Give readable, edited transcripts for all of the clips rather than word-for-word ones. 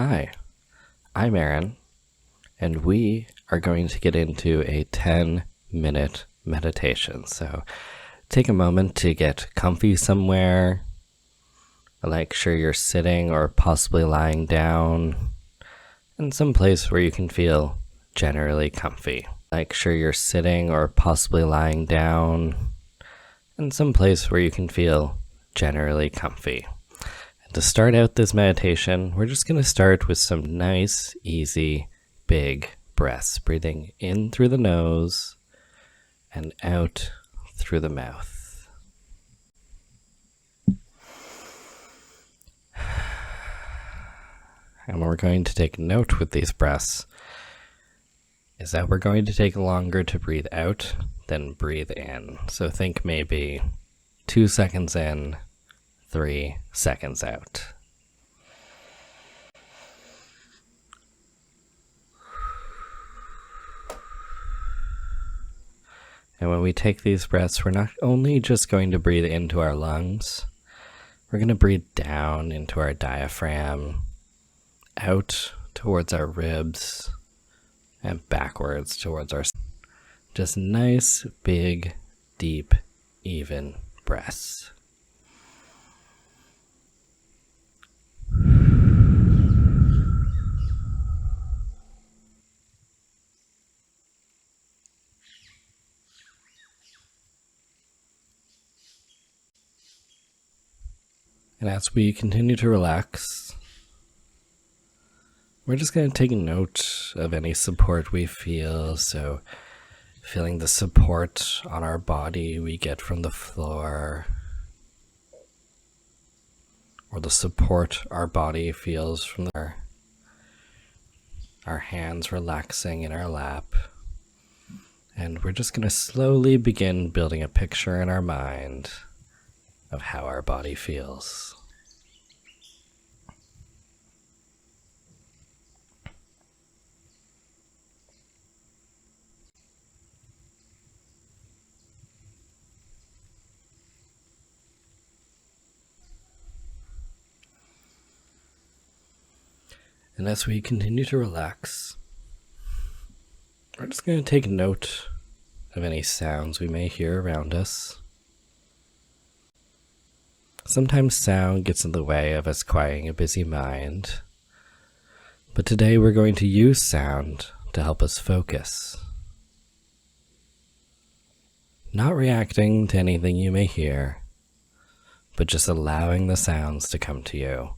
Hi, I'm Aaron, and we are going to get into a 10-minute meditation. So take a moment to get comfy somewhere, like sure you're sitting or possibly lying down in some place where you can feel generally comfy. Like sure you're sitting or possibly lying down in some place where you can feel generally comfy. To start out this meditation, we're just going to start with some nice, easy, big breaths, breathing in through the nose and out through the mouth. And what we're going to take note with these breaths is that we're going to take longer to breathe out than breathe in. So think maybe 2 seconds in, 3 seconds out. And when we take these breaths, we're not only just going to breathe into our lungs, we're going to breathe down into our diaphragm, out towards our ribs, and backwards towards our... Just nice, big, deep, even breaths. And as we continue to relax, we're just going to take note of any support we feel. So feeling the support on our body we get from the floor, or the support our body feels from our hands relaxing in our lap. And we're just going to slowly begin building a picture in our mind of how our body feels. And as we continue to relax, we're just going to take note of any sounds we may hear around us. Sometimes sound gets in the way of us quieting a busy mind, but today we're going to use sound to help us focus. Not reacting to anything you may hear, but just allowing the sounds to come to you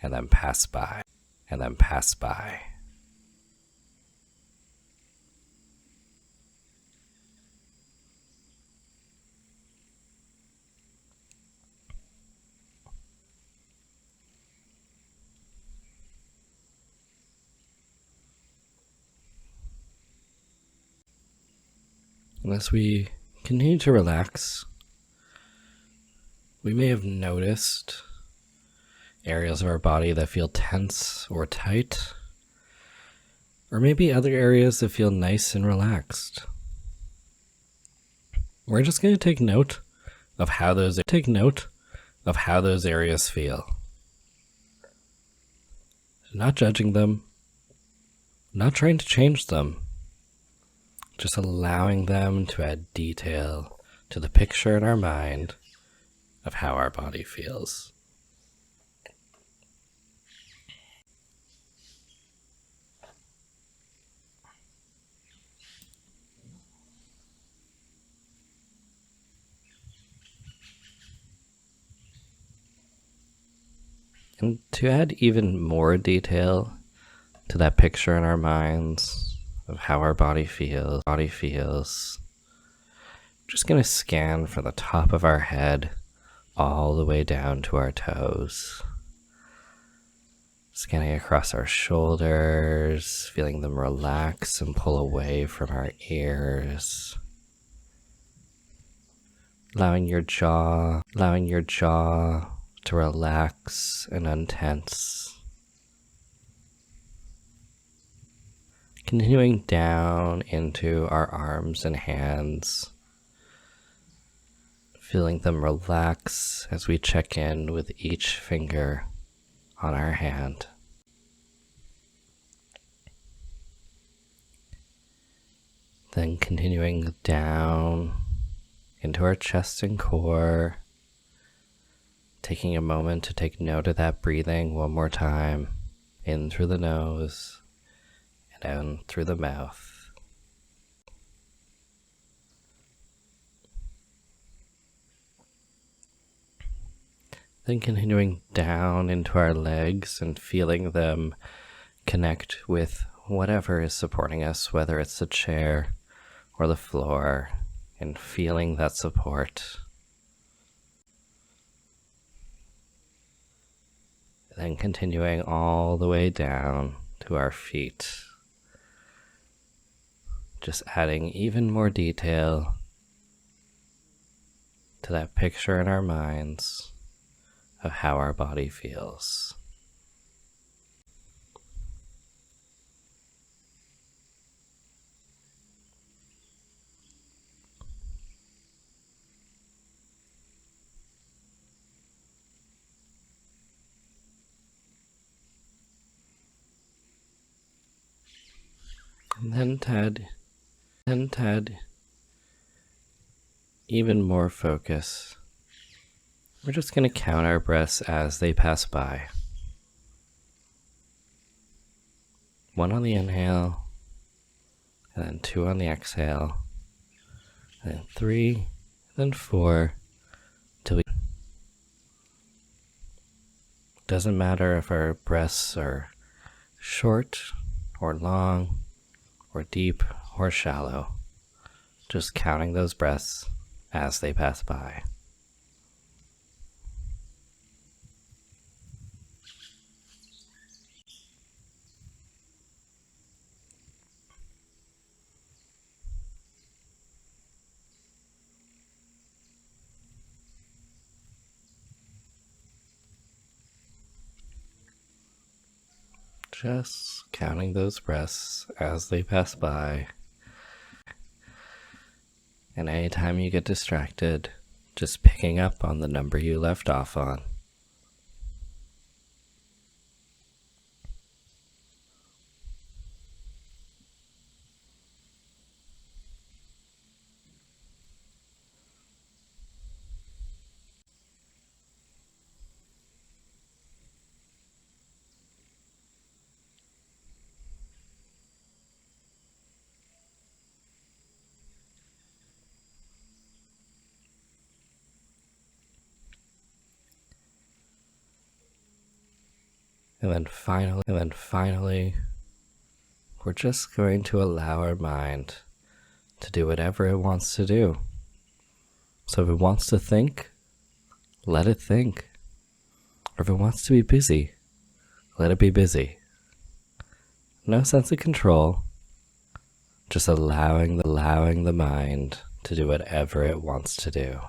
and then pass by, and then pass by. And as we continue to relax, we may have noticed areas of our body that feel tense or tight, or maybe other areas that feel nice and relaxed. We're just going to take note of how those areas feel. Not judging them, not trying to change them, just allowing them to add detail to the picture in our mind of how our body feels. And to add even more detail to that picture in our minds of how our body feels, I'm just going to scan from the top of our head all the way down to our toes. Scanning across our shoulders, feeling them relax and pull away from our ears. Allowing your jaw to relax and untense. Continuing down into our arms and hands, feeling them relax as we check in with each finger on our hand. Then continuing down into our chest and core, taking a moment to take note of that breathing one more time, in through the nose and out through the mouth. Then continuing down into our legs and feeling them connect with whatever is supporting us, whether it's the chair or the floor, and feeling that support. Then continuing all the way down to our feet, just adding even more detail to that picture in our minds of how our body feels. And then to add even more focus, we're just going to count our breaths as they pass by. 1 on the inhale, and then 2 on the exhale, and then 3, then 4, till we... Doesn't matter if our breaths are short or long, or deep or shallow, just counting those breaths as they pass by. Just counting those breaths as they pass by. And anytime you get distracted, just picking up on the number you left off on. And then finally, we're just going to allow our mind to do whatever it wants to do. So if it wants to think, let it think. Or if it wants to be busy, let it be busy. No sense of control, just allowing the mind to do whatever it wants to do.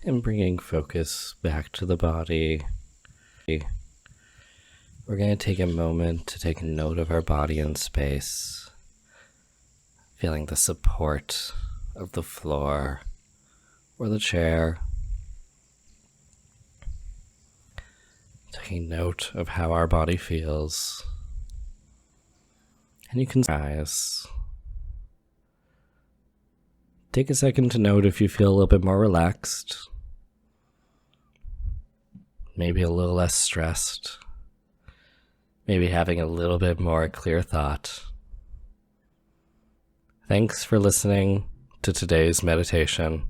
And bringing focus back to the body, we're going to take a moment to take note of our body in space, feeling the support of the floor or the chair, taking note of how our body feels. And you can rise. Take a second to note if you feel a little bit more relaxed, maybe a little less stressed, maybe having a little bit more clear thought. Thanks for listening to today's meditation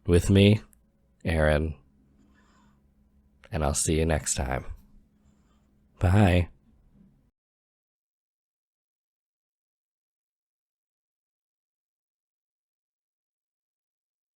with me, Aaron. and I'll see you next time. Bye.